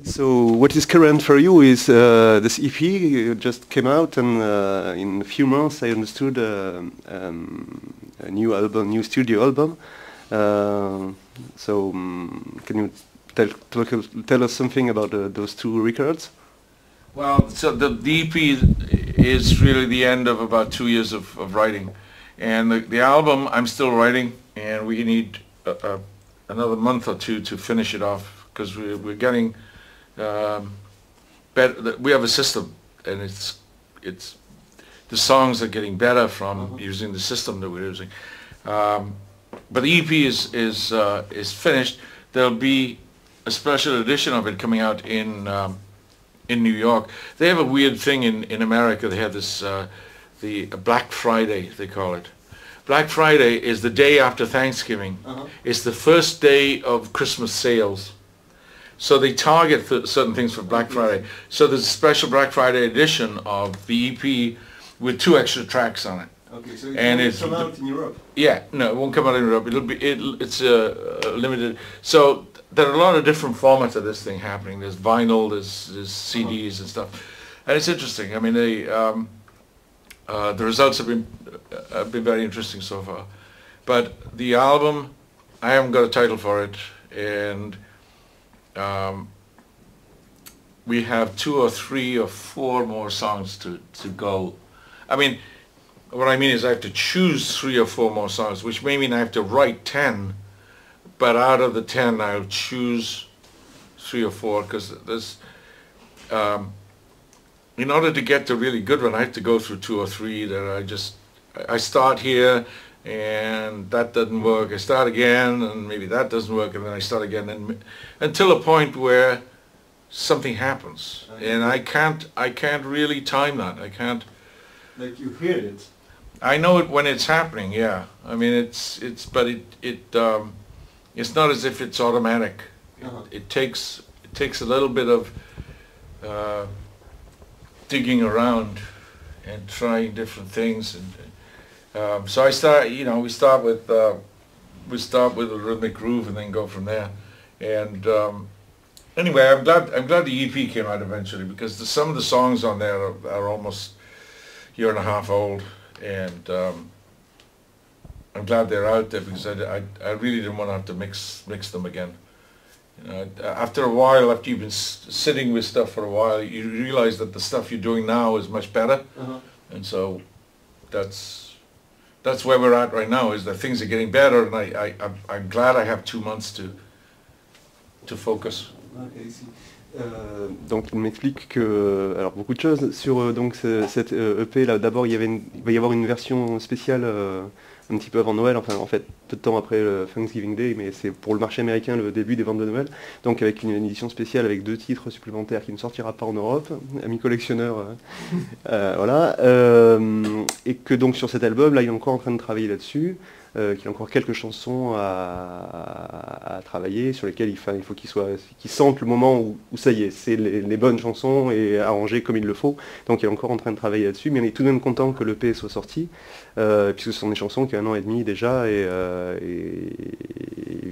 So what is current for you is this EP just came out, and in a few months I understood a new album, new studio album. Can you tell us something about those two records? Well, so the EP is really the end of about 2 years of writing, and the album I'm still writing, and we need another month or two to finish it off, because we're getting better. We have a system, and it's the songs are getting better from using the system that we're using. But the EP is finished. There'll be a special edition of it coming out in New York. They have a weird thing in America. They have this the Black Friday, they call it. Black Friday is the day after Thanksgiving. It's the first day of Christmas sales. So they target certain things for Black Friday. So there's a special Black Friday edition of the EP with 2 extra tracks on it. Okay, so it won't come out in Europe? Yeah, no, it won't come out in Europe. It's limited. So there are a lot of different formats of this thing happening. There's vinyl, there's CDs and stuff, and it's interesting. I mean, the results have been very interesting so far. But the album, I haven't got a title for it, and we have 2 or 3 or 4 more songs to go. I mean, what I mean is I have to choose 3 or 4 more songs, which may mean I have to write 10, but out of the 10 I'll choose 3 or 4, because there's in order to get the really good one, I have to go through 2 or 3 that I start here and that doesn't work, I start again and maybe that doesn't work, and then I start again, and until a point where something happens. And I can't really time that. I can't. Like, you hear it. I know it when it's happening, yeah. I mean, it's not as if it's automatic. It takes a little bit of digging around and trying different things, and so we start with a rhythmic groove and then go from there. And anyway, I'm glad the EP came out eventually, because some of the songs on there are almost a year and a half old, and I'm glad they're out there, because I really didn't want to have to mix them again. You know, after a while, after you've been sitting with stuff for a while, you realize that the stuff you're doing now is much better, and so that's where we're at right now. Is that things are getting better, and I'm glad I have 2 months to focus. Okay, donc il m'explique que, alors beaucoup de choses sur donc cette EP là. D'abord il va y avoir une version spéciale un petit peu avant Noël, enfin en fait peu de temps après le Thanksgiving Day, mais c'est pour le marché américain le début des ventes de Noël, donc avec une édition spéciale avec 2 titres supplémentaires qui ne sortira pas en Europe, amis collectionneurs, voilà, et que donc sur cet album là il est encore en train de travailler là-dessus, qu'il a encore quelques chansons à travailler, sur lesquelles il faut qu'il sente le moment où ça y est, c'est les bonnes chansons et arrangées comme il le faut. Donc il est encore en train de travailler là-dessus, mais on est tout de même content que l'EP soit sorti, puisque ce sont des chansons qui ont 1 an et demi déjà, et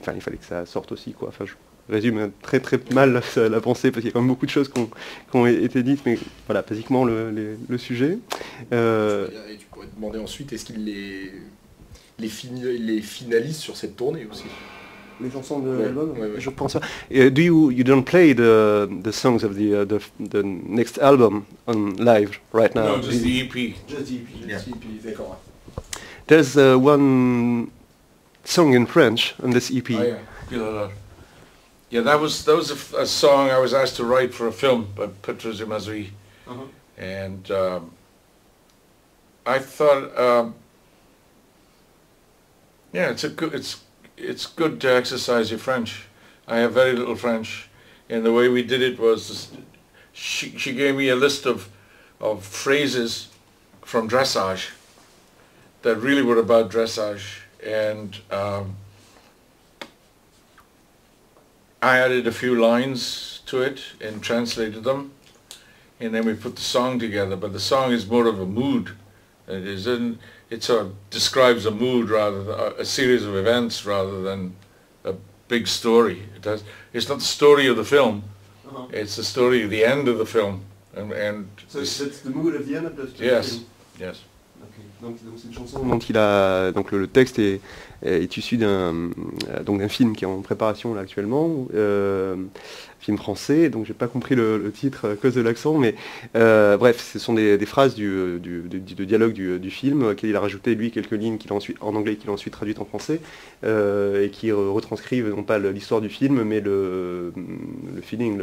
enfin, il fallait que ça sorte aussi, quoi. Enfin, je résume très très mal la pensée, parce qu'il y a quand même beaucoup de choses qui ont été dites, mais voilà, basiquement le sujet. Et tu pourrais te demander ensuite, est-ce qu'il les finalise sur cette tournée aussi? Les chansons de l'album, ouais. Je pense pas. You don't play the songs of the next album on live right now? No, just the EP. Just the EP. Yeah. D'accord. There's one song in French on this EP. Oh, yeah. Yeah, that was a song I was asked to write for a film by Petra Zimazui, and I thought, yeah, it's good to exercise your French. I have very little French, and the way we did it was she gave me a list of phrases from dressage that really were about dressage, and I added a few lines to it and translated them, and then we put the song together. But the song is more of a mood. It sort of describes a mood, rather than a series of events, rather than a big story. It's not the story of the film, It's the story, the end of the film. And so that's the mood of the end of the yes, film. yes. Okay. Donc c'est une chanson dont il a donc le texte est issu d'un film qui est en préparation là actuellement, film français, donc j'ai pas compris le titre à cause de l'accent, mais bref, ce sont des phrases du dialogue du film auquel il a rajouté lui quelques lignes en anglais qu'il a ensuite traduites en français et qui retranscrivent non pas l'histoire du film mais le feeling,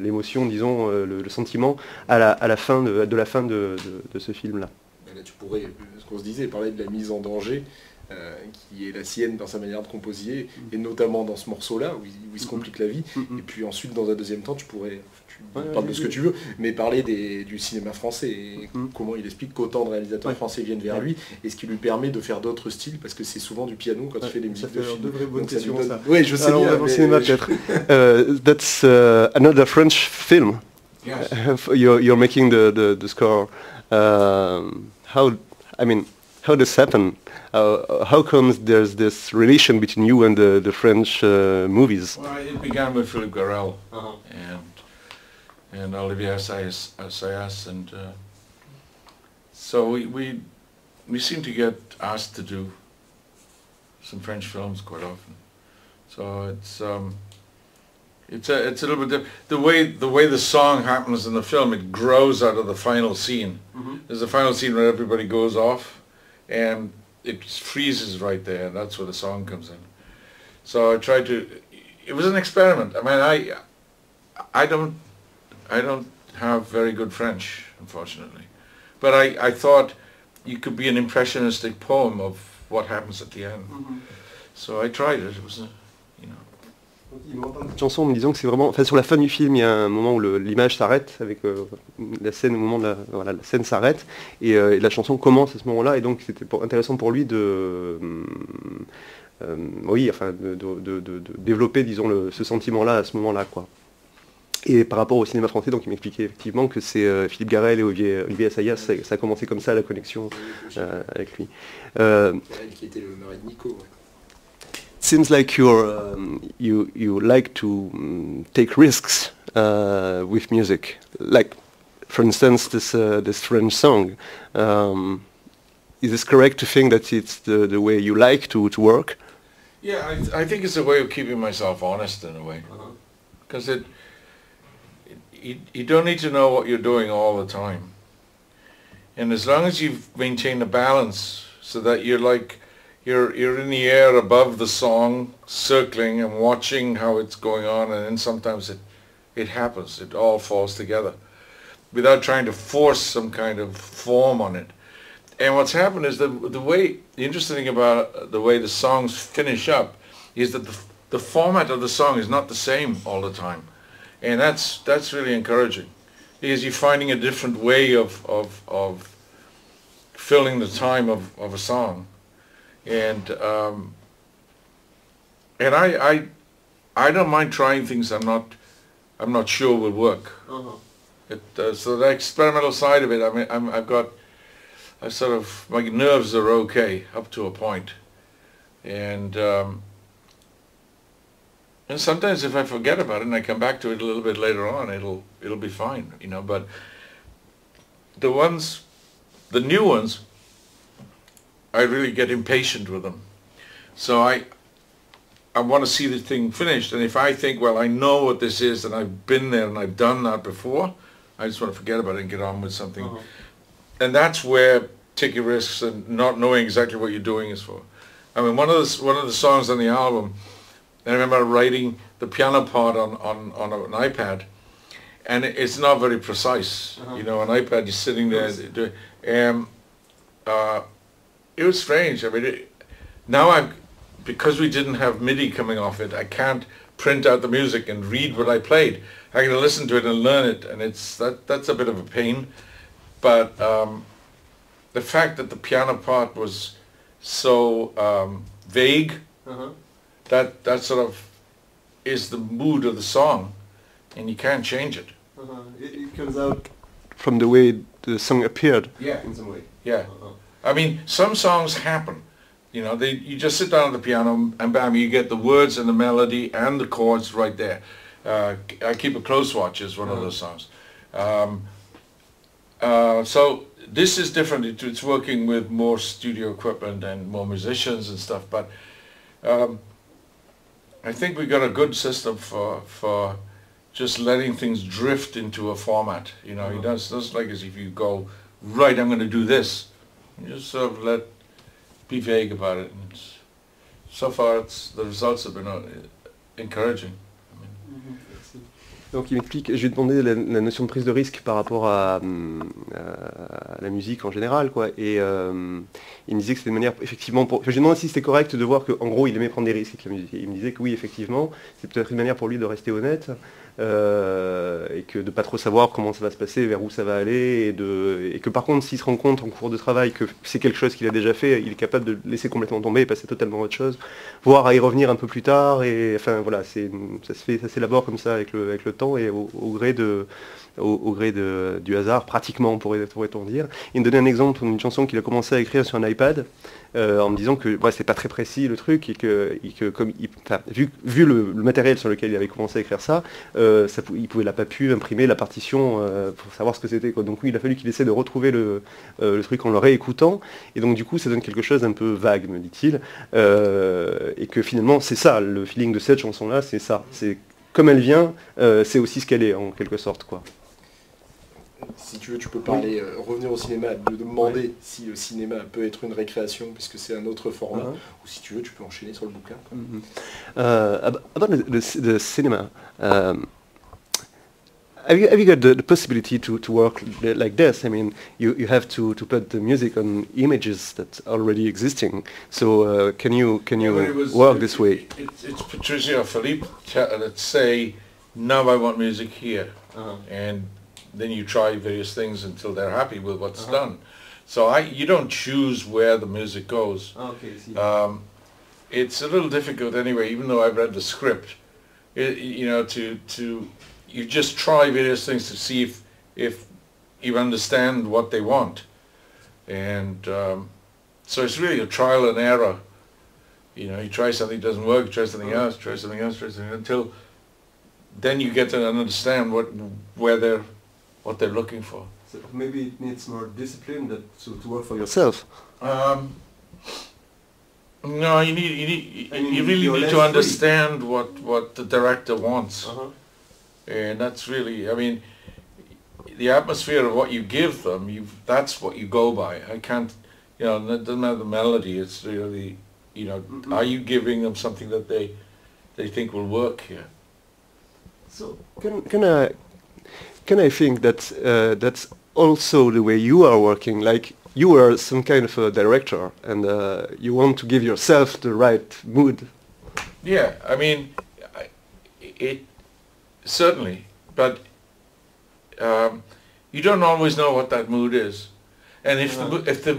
l'émotion, disons, le sentiment à la fin de la fin de ce film là. Là, tu pourrais, ce qu'on se disait, parler de la mise en danger qui est la sienne dans sa manière de composer, et notamment dans ce morceau-là, où il se complique la vie. Et puis ensuite, dans un deuxième temps, tu parles de ce que tu veux, mais parler du cinéma français, et comment il explique qu'autant de réalisateurs français viennent vers lui, et ce qui lui permet de faire d'autres styles, parce que c'est souvent du piano quand il fait des musiques de film. De vraies bonnes questions, ça. Oui, je sais bien. On va dans le cinéma peut-être. That's another French film. Yes. You're making the score. How does happen? How comes there's this relation between you and the French movies? Well, it began with Philippe Garrel and Olivier Assayas, and so we seem to get asked to do some French films quite often. So it's a little bit different. The way the song happens in the film, it grows out of the final scene. There's a final scene where everybody goes off, and it freezes right there, and that's where the song comes in. So I tried to. It was an experiment. I mean, I don't have very good French, unfortunately, but I thought you could be an impressionistic poem of what happens at the end. So I tried it. It was Il me reparle de cette chanson en me disant que c'est vraiment, enfin sur la fin du film, il y a un moment où l'image s'arrête avec la scène, au moment de la scène s'arrête et la chanson commence à ce moment-là, et donc c'était intéressant pour lui de développer, disons, ce sentiment-là à ce moment-là, quoi. Et par rapport au cinéma français, donc il m'expliquait effectivement que c'est Philippe Garrel et Olivier Assayas, ça a commencé comme ça la connexion avec lui. Qui était le mari de Nico. Ouais. Seems like you like to take risks with music, like for instance this French song. Is this correct to think that it's the way you like to work? Yeah, I think it's a way of keeping myself honest in a way, because you don't need to know what you're doing all the time, and as long as you maintain a balance so that you're in the air above the song, circling and watching how it's going on, and then sometimes it happens, it all falls together, without trying to force some kind of form on it. And what's happened is the interesting thing about the way the songs finish up is that the format of the song is not the same all the time, and that's really encouraging, because you're finding a different way of filling the time of a song. And I don't mind trying things I'm not sure will work. So the experimental side of it, I mean, my nerves are okay up to a point, and sometimes if I forget about it and I come back to it a little bit later on, it'll be fine, you know. But the new ones, I really get impatient with them. So I want to see the thing finished, and if I think, well, I know what this is and I've been there and I've done that before, I just want to forget about it and get on with something. And that's where taking risks and not knowing exactly what you're doing is for. I mean, one of the songs on the album, I remember writing the piano part on an iPad, and it's not very precise. You know, an iPad, you're sitting there doing, it was strange. I mean, now because we didn't have MIDI coming off it, I can't print out the music and read what I played. I can listen to it and learn it, and that's a bit of a pain. But the fact that the piano part was so vague, that sort of is the mood of the song, and you can't change it. It comes out from the way the song appeared. Yeah, in some way. Yeah. I mean, some songs happen, you know, you just sit down at the piano and bam, you get the words and the melody and the chords right there. I Keep a Close Watch is one of those songs. So this is different. It's working with more studio equipment and more musicians and stuff. But I think we got a good system for just letting things drift into a format. You know, it's like as if you go, right, I'm going to do this. You just sort of be vague about it. And so far, the results have been encouraging. Donc il m'explique, je lui ai demandé la notion de prise de risque par rapport à la musique en général, quoi. Et il me disait que c'était une manière, effectivement, je lui ai demandé si c'était correct de voir qu'en gros il aimait prendre des risques avec la musique. Et il me disait que oui, effectivement, c'est peut-être une manière pour lui de rester honnête, et que de pas trop savoir comment ça va se passer, vers où ça va aller, et que par contre s'il se rend compte en cours de travail que c'est quelque chose qu'il a déjà fait, il est capable de laisser complètement tomber et passer totalement à autre chose, voire à y revenir un peu plus tard, et enfin voilà, ça s'élabore comme ça avec le temps et au gré du hasard, pratiquement pourrait-on dire. Il me donnait un exemple d'une chanson qu'il a commencé à écrire sur un iPad, en me disant que c'est pas très précis le truc, et que comme vu le matériel sur lequel il avait commencé à écrire ça, il pouvait pas pu imprimer la partition pour savoir ce que c'était, quoi. Donc oui, il a fallu qu'il essaie de retrouver le truc en le réécoutant, et donc du coup ça donne quelque chose d'un peu vague, me dit-il, et que finalement c'est ça, le feeling de cette chanson-là, c'est ça, c'est comme elle vient, c'est aussi ce qu'elle est en quelque sorte, quoi. Si tu veux, tu peux parler, revenir au cinéma, de demander si le cinéma peut être une récréation, puisque c'est un autre format, ou si tu veux, tu peux enchaîner sur le bouquin. About the cinema, have you got the possibility to work like this? I mean, you have to put the music on images that are already existing. So can you work this way? It's Patricia or Philippe that say, now I want music here, and then you try various things until they're happy with what's done. So you don't choose where the music goes. Okay, see. It's a little difficult anyway, even though I've read the script. You just try various things to see if you understand what they want. And so it's really a trial and error. You know, you try something, doesn't work, try something else, try something else, until then you get to understand what they're looking for. So maybe it needs more discipline to work for yourself. No, you really need to understand what the director wants. And that's really, I mean, the atmosphere of what you give them, that's what you go by. I can't, it doesn't matter the melody, it's really, are you giving them something that they think will work here? So can I think that that's also the way you are working, like you are some kind of a director, and you want to give yourself the right mood? Yeah, I mean, it certainly, but you don't always know what that mood is. And if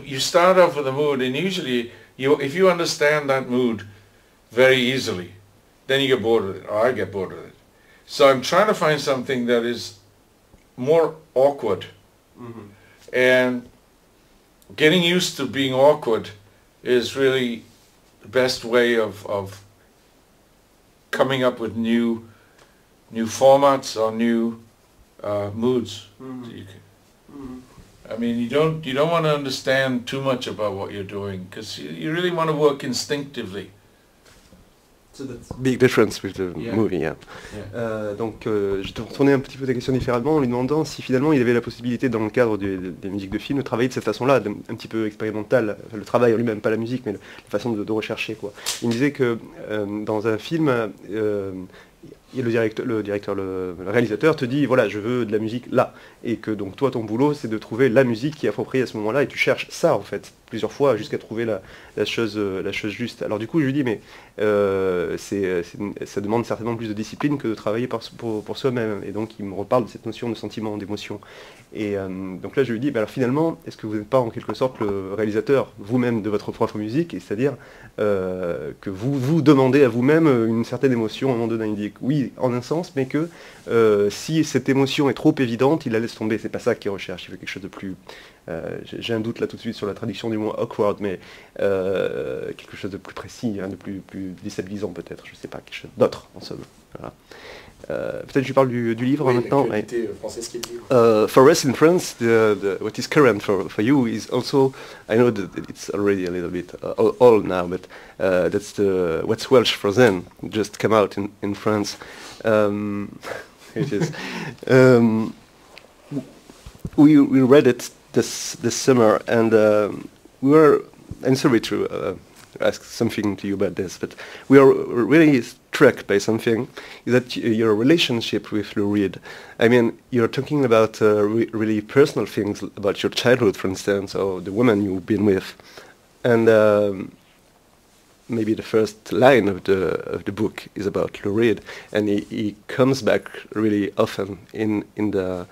you start off with a mood, and usually if you understand that mood very easily, then you get bored with it, or I get bored with it. So I'm trying to find something that is more awkward. And getting used to being awkward is really the best way of coming up with new formats or new moods. I mean, you don't want to understand too much about what you're doing, because you really want to work instinctively. So that's a big difference with the movie, yeah. Donc je te retournais un petit peu ta question différemment en lui demandant si finalement il avait la possibilité, dans le cadre des musiques de film, de travailler de cette façon-là, un petit peu expérimentale, enfin, le travail en lui-même, pas la musique, mais la façon de rechercher, quoi. Il me disait que dans un film, le réalisateur te dit, voilà, je veux de la musique là, et que donc toi, ton boulot, c'est de trouver la musique qui est appropriée à ce moment-là, et tu cherches ça en fait plusieurs fois jusqu'à trouver la chose juste. Alors du coup, je lui dis, mais ça demande certainement plus de discipline que de travailler pour soi-même, et donc il me reparle de cette notion de sentiment, d'émotion. Et donc là, je lui dis, alors finalement, est-ce que vous n'êtes pas en quelque sorte le réalisateur vous-même de votre propre musique, et c'est-à-dire que vous demandez à vous-même une certaine émotion à un moment donné. Il dit oui, en un sens, mais que si cette émotion est trop évidente, il la laisse tomber. C'est pas ça qu'il recherche. Il veut quelque chose de plus... j'ai un doute là tout de suite sur la traduction du mot awkward, mais quelque chose de plus précis, hein, de plus déstabilisant peut-être. Je sais pas, quelque chose d'autre en somme. Voilà. Peut-être je parle du livre maintenant. L'actualité française qui est le livre. For us in France, what is current for you is also, I know that it's already a little bit old now, but that's the What's Welsh for Zen, just come out in France. It is. We read it this summer, and we were. I'm sorry to ask something to you about this, but we are really struck by something. Is that your relationship with Lou Reed? I mean, you're talking about really personal things about your childhood, for instance, or the woman you've been with, and maybe the first line of the book is about Lou Reed, and he comes back really often in the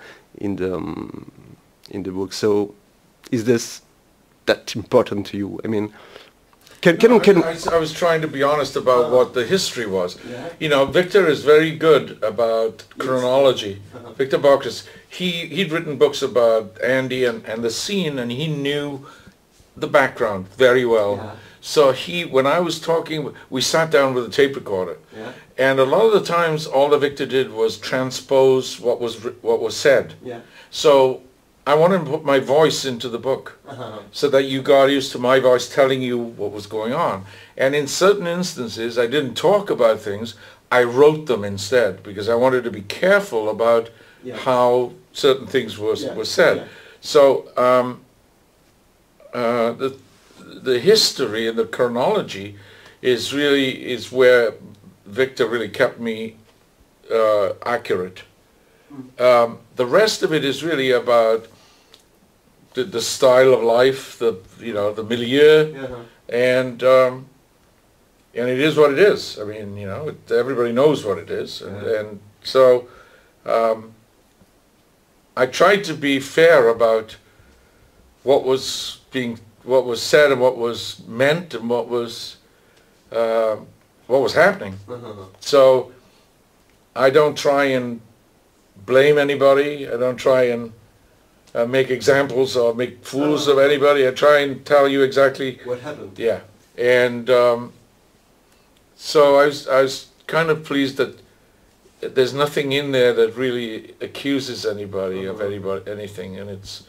book. So, is this that important to you? I mean, I was trying to be honest about what the history was. Yeah. You know, Victor is very good about chronology. Victor Borges, he'd written books about Andy and the scene, and he knew the background very well. Yeah. So when I was talking, we sat down with a tape recorder, and a lot of the times all that Victor did was transpose what was said. Yeah. So I wanted to put my voice into the book, so that you got used to my voice telling you what was going on. And in certain instances, I didn't talk about things, I wrote them instead, because I wanted to be careful about how certain things were said. Yeah. So the history and the chronology is where Victor really kept me accurate. The rest of it is really about the style of life, the milieu, and it is what it is. I mean, everybody knows what it is, and so I tried to be fair about what was said and what was meant and what was happening. So I don't try and blame anybody. I don't try and make examples or make fools of anybody. I try and tell you exactly what happened. Yeah, and so I was kind of pleased that there's nothing in there that really accuses anybody of anything, and it's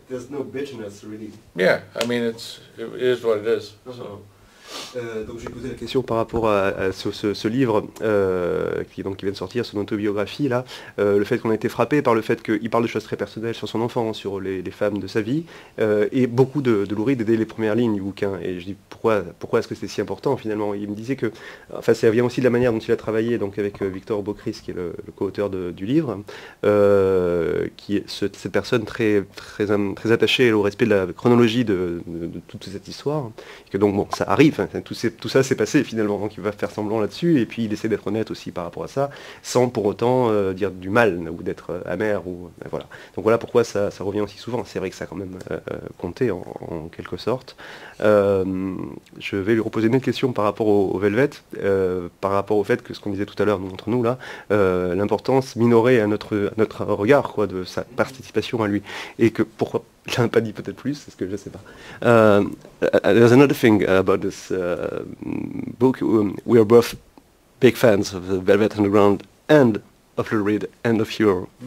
there's no bitterness really. Yeah, I mean it is what it is. So. Donc j'ai posé la question par rapport à ce livre qui vient de sortir, son autobiographie là, le fait qu'on a été frappé par le fait qu'il parle de choses très personnelles sur son enfance, sur les femmes de sa vie, et beaucoup de Lou Reed dès les premières lignes du bouquin. Et je dis pourquoi est-ce que c'est si important finalement? Il me disait que, enfin ça vient aussi de la manière dont il a travaillé donc avec Victor Bockris qui est le co-auteur du livre, qui est cette personne très attachée au respect de la chronologie de toute cette histoire, et que donc bon ça arrive. Enfin, tout ça s'est passé finalement, donc il va faire semblant là-dessus, et puis il essaie d'être honnête aussi par rapport à ça, sans pour autant dire du mal ou d'être amer. Voilà. Donc voilà pourquoi ça revient aussi souvent. C'est vrai que ça a quand même compté en quelque sorte. Je vais lui reposer une autre question par rapport au Velvet, par rapport au fait que ce qu'on disait tout à l'heure entre nous là, l'importance minorée à notre regard de sa participation à lui, et que pourquoi je n'ai pas dit peut-être plus, parce que je ne sais pas. There's another thing about this book. We are both big fans of the Velvet Underground and of Lou Reed and of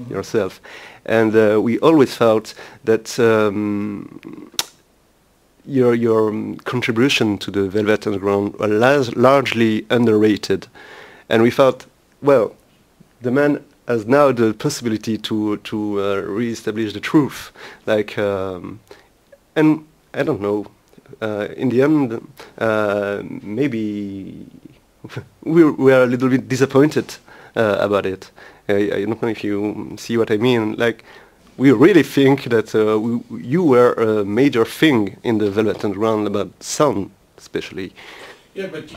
yourself. And we always felt that your contribution to the Velvet Underground was largely underrated. And we felt, well, the man has now the possibility to re-establish the truth, and I don't know. In the end, maybe we are a little bit disappointed about it. I don't know if you see what I mean. Like, we really think that you were a major thing in the Velvet Underground about sound, especially. Yeah, but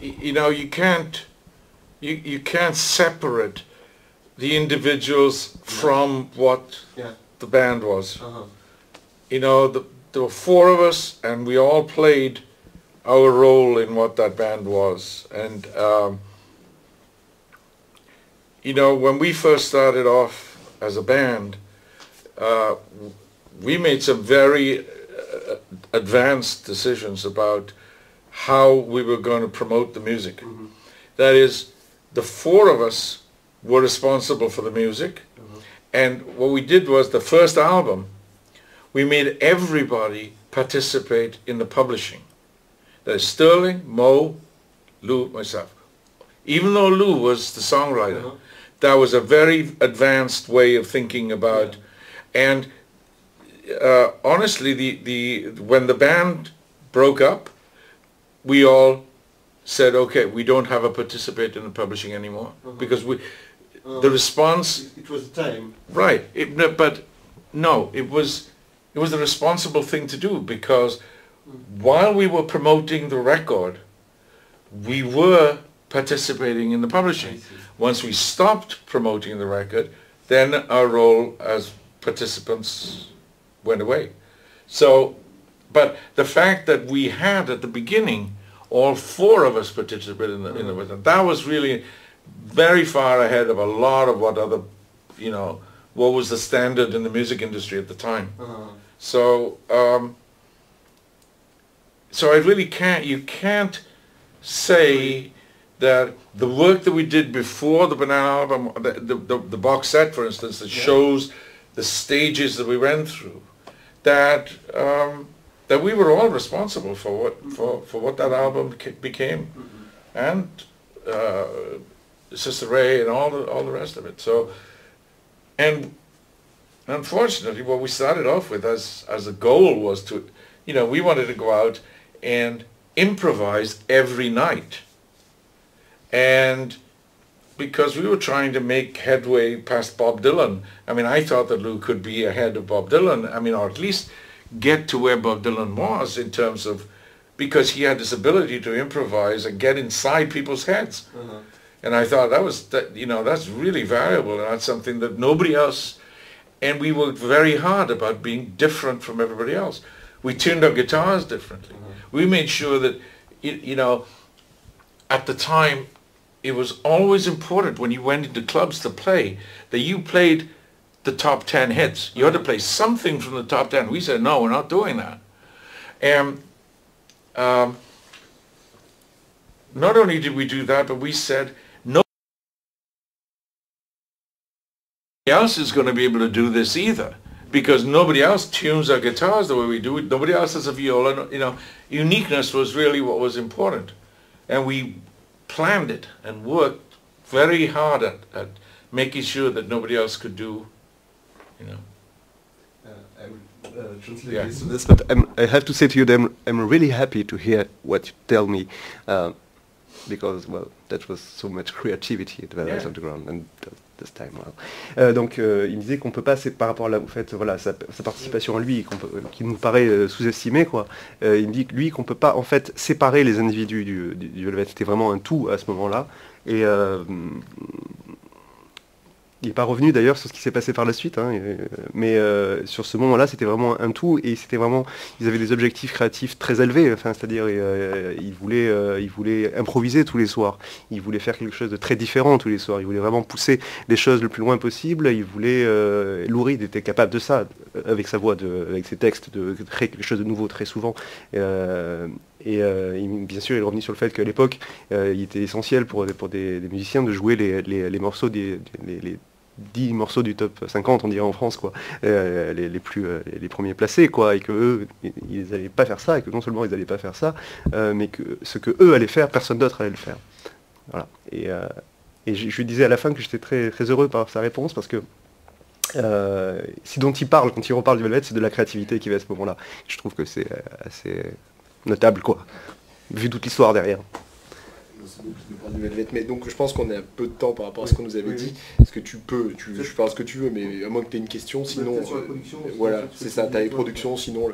you can't separate the individuals from what the band was. There were four of us, and we all played our role in what that band was. And when we first started off as a band, we made some very advanced decisions about how we were going to promote the music. That is, the four of us were responsible for the music. And what we did was, the first album, we made everybody participate in the publishing. There's Sterling, Mo, Lou, myself. Even though Lou was the songwriter, that was a very advanced way of thinking about. And honestly, when the band broke up, we all said, okay, we don't have a participate in the publishing anymore, because the response. It was the time. Right, but no, it was the responsible thing to do, because while we were promoting the record, we were participating in the publishing. Once we stopped promoting the record, then our role as participants went away. So, but the fact that we had at the beginning, all four of us participated in the record, that was really very far ahead of a lot of what other, what was the standard in the music industry at the time. So, so I really you can't say that the work that we did before the Banana album, the box set, for instance, that shows the stages that we went through, that that we were all responsible for what that album became, and Sister Ray and all the rest of it. So, and unfortunately, what we started off with as a goal was to, we wanted to go out and improvise every night. And because we were trying to make headway past Bob Dylan, I mean, I thought that Lou could be ahead of Bob Dylan, I mean, or at least get to where Bob Dylan was in terms of, because he had this ability to improvise and get inside people's heads. And I thought that's really valuable, and that's something that nobody else, and we worked very hard about being different from everybody else. We tuned our guitars differently. We made sure that, at the time, it was always important when you went into clubs to play, that you played the top 10 hits. You had to play something from the top 10. We said, no, we're not doing that. And not only did we do that, but we said, nobody else is going to be able to do this either, because nobody else tunes our guitars the way we do it. Nobody else has a viola. Uniqueness was really what was important. And we planned it and worked very hard at making sure that nobody else could do, I will translate this, but I have to say to you that I'm really happy to hear what you tell me, because, well, that was so much creativity at the Velvet Underground, and this time, well. Donc, il me disait qu'on peut pas, par rapport au fait, voilà, sa participation à lui, qui nous paraît sous-estimée, quoi. Il me dit que lui, qu'on peut pas, en fait, séparer les individus du Velvet. C'était vraiment un tout à ce moment-là, et il n'est pas revenu d'ailleurs sur ce qui s'est passé par la suite, mais sur ce moment-là, c'était vraiment un tout, et c'était vraiment, ils avaient des objectifs créatifs très élevés, c'est-à-dire ils voulaient improviser tous les soirs, ils voulaient faire quelque chose de très différent tous les soirs, ils voulaient vraiment pousser les choses le plus loin possible, ils voulaient, Lou Reed était capable de ça, avec sa voix, avec ses textes, de créer quelque chose de nouveau très souvent. Et bien sûr, il est revenu sur le fait qu'à l'époque, il était essentiel pour des musiciens de jouer les morceaux les 10 morceaux du top 50, on dirait en France, quoi, les premiers placés, quoi, et que eux, ils n'allaient pas faire ça, et que non seulement ils n'allaient pas faire ça, mais que ce que eux allaient faire, personne d'autre allait le faire. Voilà. Et je lui disais à la fin que j'étais très, très heureux par sa réponse, parce que ce dont il parle quand il reparle du Velvet, c'est de la créativité qui va à ce moment-là. Je trouve que c'est assez notable, quoi, vu toute l'histoire derrière. Mais donc je pense qu'on a peu de temps par rapport à ce qu'on nous avait dit. Est-ce que tu parles ce que tu veux, mais à moins que tu aies une question, sinon voilà, c'est ça, tu as les productions, sinon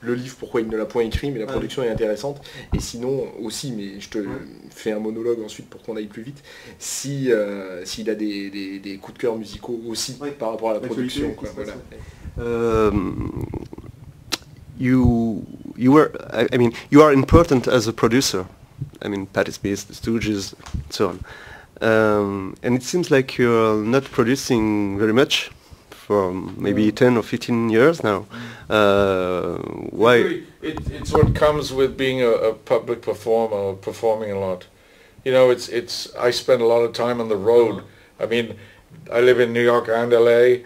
le livre, pourquoi il ne l'a point écrit, mais la production est intéressante. Et sinon aussi, mais je te fais un monologue ensuite pour qu'on aille plus vite, s'il a des coups de cœur musicaux aussi par rapport à la production, quoi, voilà. You are important as a producer. I mean, Patti Smith, the Stooges, and so on. And it seems like you're not producing very much for maybe 10 or 15 years now. Why? It's what comes with being a public performer, or performing a lot. I spend a lot of time on the road. I mean, I live in New York and LA.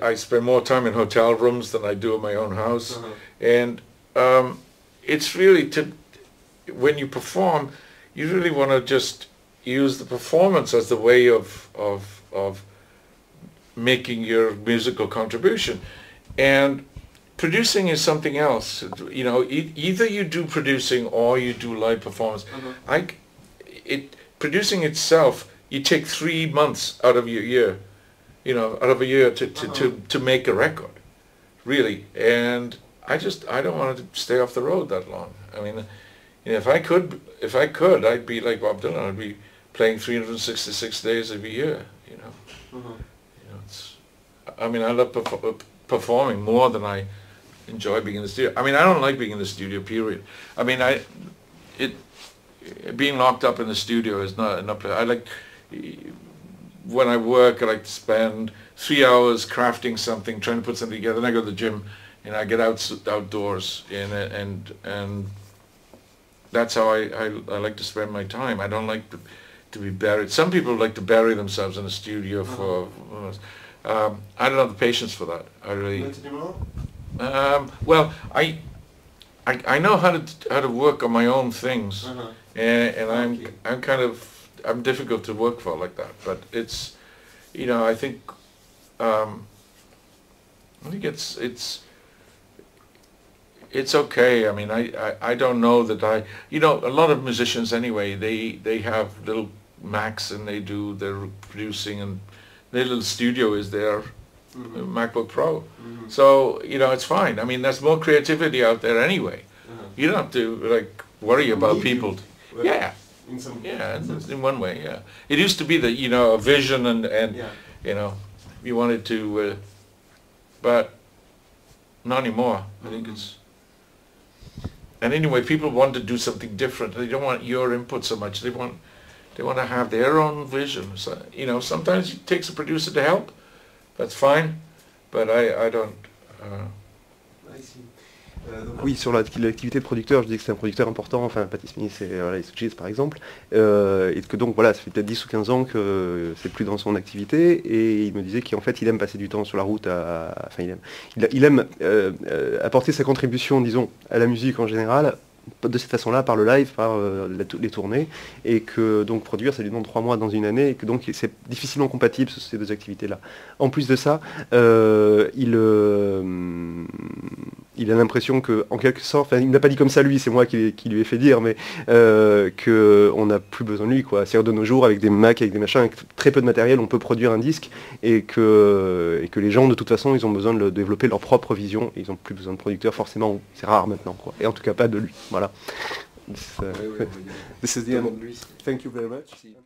I spend more time in hotel rooms than I do in my own house. And it's really when you perform, you really want to just use the performance as the way of making your musical contribution. And producing is something else. You know, either you do producing or you do live performance. Producing itself, you take 3 months out of your year, you know, out of a year to make a record, really. And I don't want to stay off the road that long. I mean, you know, if I could, I'd be like Bob Dylan. I'd be playing 366 days every year. You know, you know, I mean, I love performing more than I enjoy being in the studio. I mean, I don't like being in the studio, period. I mean, being locked up in the studio is not enough. I like, when I work, I like to spend 3 hours crafting something, trying to put something together. Then I go to the gym, and I get outdoors, and that's how I like to spend my time. I don't like to be buried. Some people like to bury themselves in a studio for. I don't have the patience for that. I really. Well, I know how to work on my own things, and I'm difficult to work for like that. But it's, you know, I think it's okay. I mean, I don't know that you know, a lot of musicians anyway, they have little Macs and they do their producing, and their little studio is their MacBook Pro. So, you know, it's fine. I mean, there's more creativity out there anyway. You don't have to like worry about people. Yeah. In one way, yeah. It used to be that, you know, a vision and you know, you wanted to, but not anymore. I think it's. And anyway, people want to do something different. They don't want your input so much. They want to have their own vision. So, you know, sometimes it takes a producer to help. That's fine, but I don't. Oui, sur l'activité de producteur, je dis que c'est un producteur important, enfin Patti Smith et les Stooges par exemple, et que donc voilà, ça fait peut-être 10 ou 15 ans que c'est plus dans son activité, et il me disait qu'en fait il aime passer du temps sur la route, enfin il aime apporter sa contribution, disons, à la musique en général, de cette façon-là, par le live, par les tournées, et que donc produire ça lui demande 3 mois dans une année, et que donc c'est difficilement compatible ces deux activités-là. En plus de ça, il a l'impression que, en quelque sorte, enfin, il ne l'a pas dit comme ça lui, c'est moi qui lui ai fait dire, mais qu'on n'a plus besoin de lui, quoi. C'est-à-dire de nos jours, avec des Macs, avec des machins, avec très peu de matériel, on peut produire un disque, et que les gens, de toute façon, ils ont besoin de développer leur propre vision, et ils n'ont plus besoin de producteurs, forcément, c'est rare maintenant, quoi. Et en tout cas pas de lui, voilà. This is the end. Thank you very much.